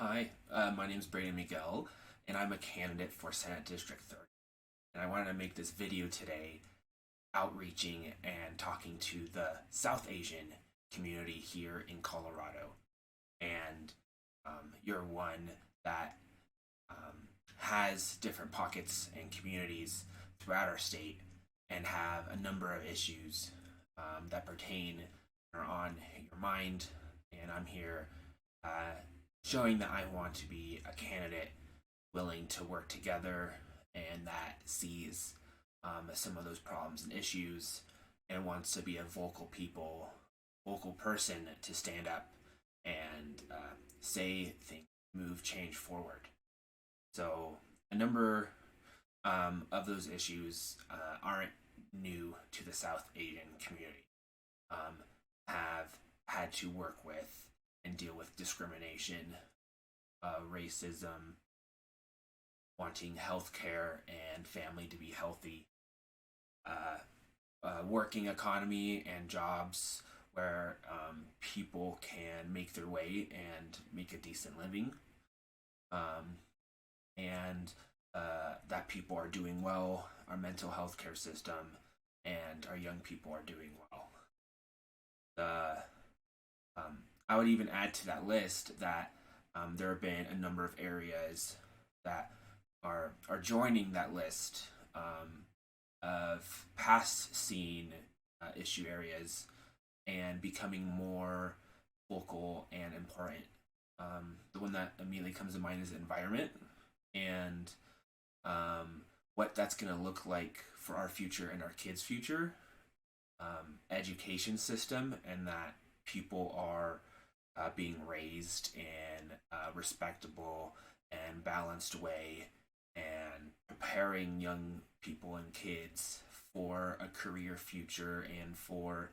Hi, my name is Brandon Miguel, and I'm a candidate for Senate District 30. And I wanted to make this video today outreaching and talking to the South Asian community here in Colorado. And you're one that has different pockets and communities throughout our state and have a number of issues that pertain or on your mind. And I'm here uh, showing that I want to be a candidate willing to work together and that sees some of those problems and issues and wants to be a vocal person to stand up and say things, move change forward. So a number of those issues aren't new to the South Asian community. Have had to work with and deal with discrimination, racism, wanting health care and family to be healthy, working economy and jobs where people can make their way and make a decent living, and that people are doing well, our mental health care system, and our young people are doing well. I would even add to that list that there have been a number of areas that are joining that list of past seen issue areas and becoming more vocal and important. The one that immediately comes to mind is environment and what that's going to look like for our future and our kids' future, education system, and that people are being raised in a respectable and balanced way and preparing young people and kids for a career future and for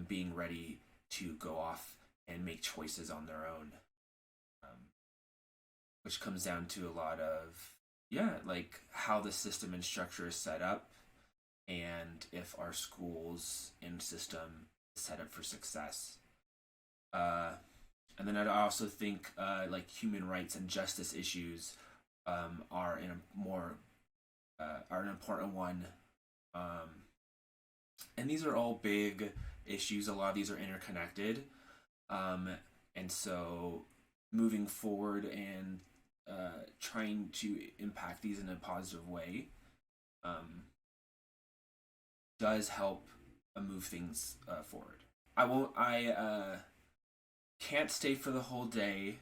being ready to go off and make choices on their own, um, which comes down to a lot of, yeah, like how the system and structure is set up and if our schools and system is set up for success. Uh, and then I also think like human rights and justice issues are in a more are an important one, and these are all big issues. A lot of these are interconnected, um, and so moving forward and trying to impact these in a positive way um, does help move things forward. I won't. I can't stay for the whole day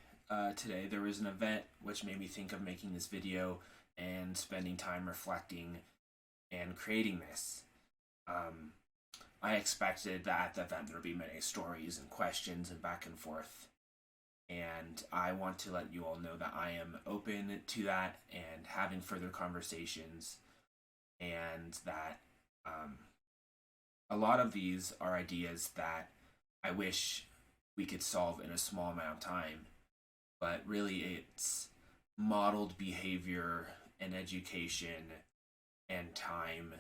today. There was an event which made me think of making this video and spending time reflecting and creating this. Um, I expected that at the event there would be many stories and questions and back and forth. And I want to let you all know that I am open to that and having further conversations, and that a lot of these are ideas that I wish we could solve in a small amount of time, but really it's modeled behavior and education and time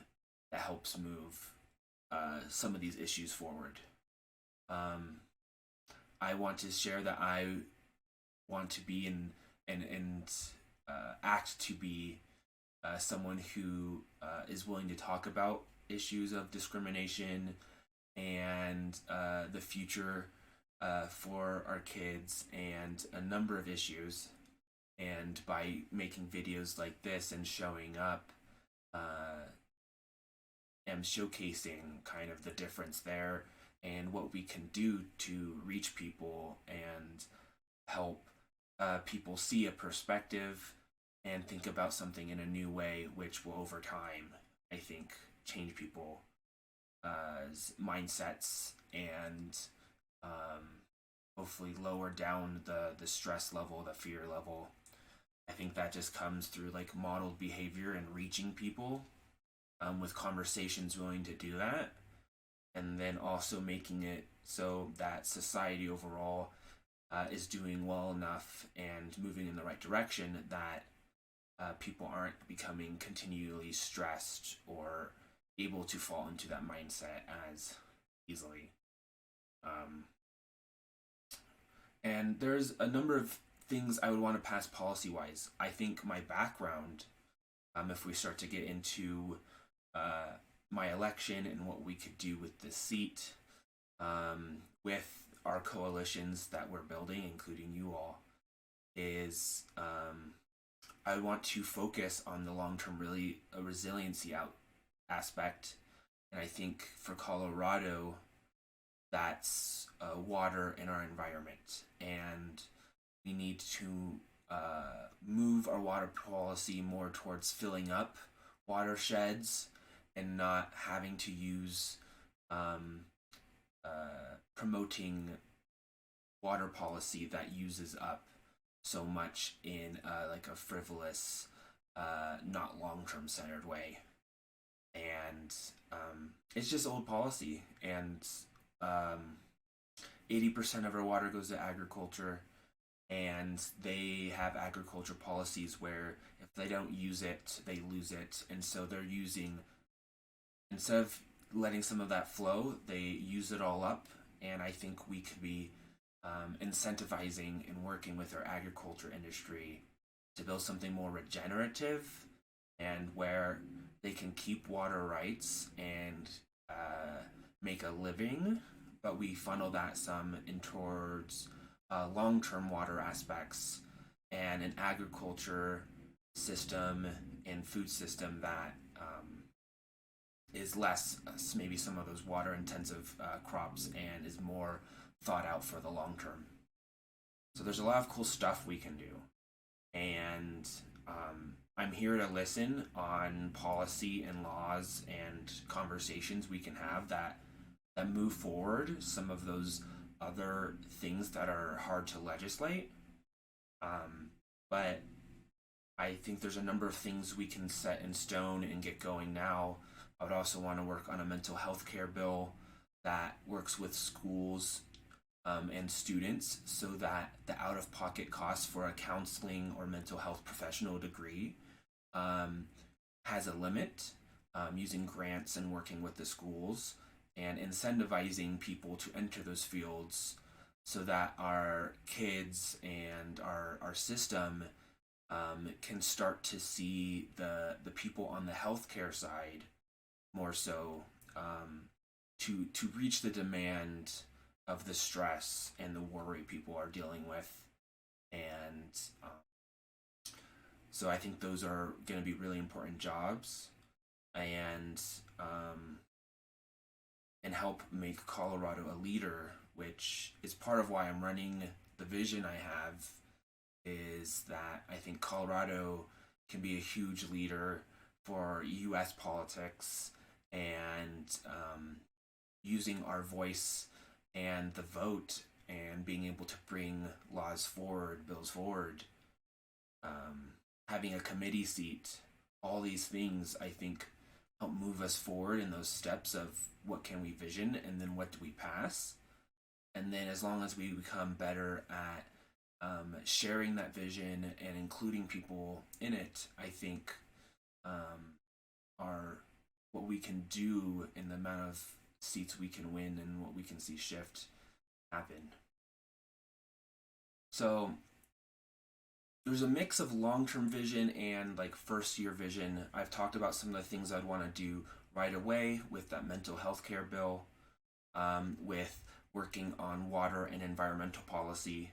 that helps move some of these issues forward. Um, I want to share that I want to be and act to be someone who is willing to talk about issues of discrimination and the future for our kids and a number of issues. And by making videos like this and showing up, am showcasing kind of the difference there and what we can do to reach people and help people see a perspective and think about something in a new way, which will over time, I think, change people's mindsets and hopefully lower down the stress level, the fear level. I think that just comes through like modeled behavior and reaching people with conversations willing to do that, and then also making it so that society overall is doing well enough and moving in the right direction that people aren't becoming continually stressed or able to fall into that mindset as easily. Um, and there's a number of things I would want to pass policy wise. I think my background, if we start to get into my election and what we could do with this seat, with our coalitions that we're building, including you all, is I want to focus on the long term really resiliency aspect. And I think for Colorado, that's water in our environment. And we need to move our water policy more towards filling up watersheds and not having to use promoting water policy that uses up so much in like a frivolous, not long-term centered way. And it's just old policy. And 80% of our water goes to agriculture, and they have agriculture policies where if they don't use it, they lose it. And so they're using, instead of letting some of that flow, they use it all up. And I think we could be incentivizing and working with our agriculture industry to build something more regenerative and where they can keep water rights and make a living, but we funnel that some in towards long-term water aspects and an agriculture system and food system that is less maybe some of those water intensive crops and is more thought out for the long term. So there's a lot of cool stuff we can do. And I'm here to listen on policy and laws and conversations we can have that move forward some of those other things that are hard to legislate. But I think there's a number of things we can set in stone and get going now. I would also want to work on a mental health care bill that works with schools and students so that the out-of-pocket costs for a counseling or mental health professional degree has a limit, using grants and working with the schools and incentivizing people to enter those fields so that our kids and our system can start to see the people on the healthcare side more so, to reach the demand of the stress and the worry people are dealing with. And so I think those are going to be really important jobs, and help make Colorado a leader, which is part of why I'm running. The vision I have is that I think Colorado can be a huge leader for U.S. politics, and using our voice and the vote and being able to bring laws forward, bills forward, having a committee seat, all these things I think help move us forward in those steps of what can we vision and then what do we pass. And then as long as we become better at sharing that vision and including people in it, I think are what we can do in the amount of seats we can win and what we can see shift happen. So there's a mix of long-term vision and like first year vision. I've talked about some of the things I'd want to do right away with that mental health care bill, with working on water and environmental policy.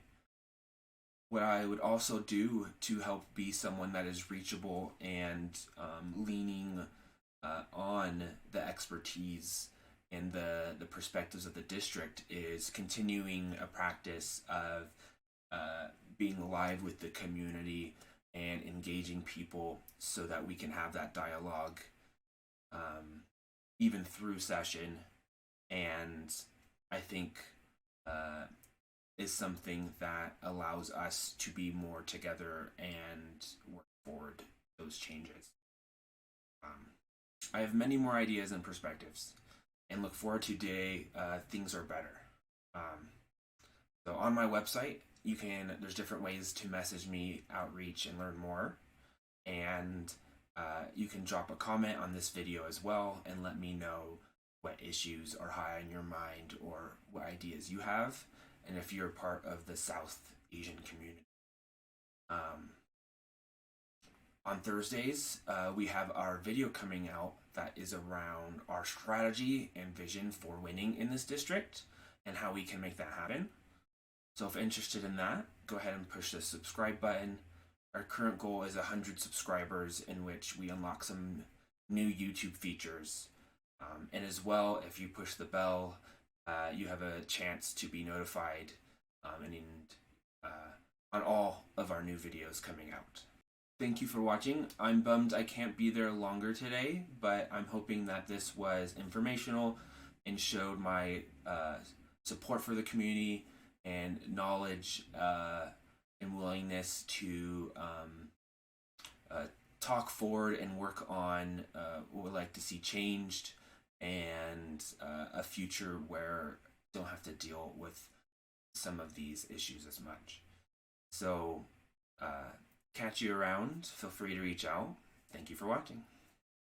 What I would also do to help be someone that is reachable and leaning on the expertise and the perspectives of the district is continuing a practice of being live with the community and engaging people so that we can have that dialogue even through session. And I think is something that allows us to be more together and work forward those changes. I have many more ideas and perspectives and look forward to day things are better. So on my website, there's different ways to message me, outreach, and learn more. And you can drop a comment on this video as well and let me know what issues are high on your mind or what ideas you have, and if you're part of the South Asian community. On Thursdays, we have our video coming out that is around our strategy and vision for winning in this district and how we can make that happen. So if interested in that, go ahead and push the subscribe button. Our current goal is 100 subscribers, in which we unlock some new YouTube features. And as well, if you push the bell, you have a chance to be notified on all of our new videos coming out. Thank you for watching. I'm bummed I can't be there longer today, but I'm hoping that this was informational and showed my support for the community and knowledge and willingness to talk forward and work on what we'd like to see changed, and a future where we don't have to deal with some of these issues as much. So catch you around. Feel free to reach out. Thank you for watching.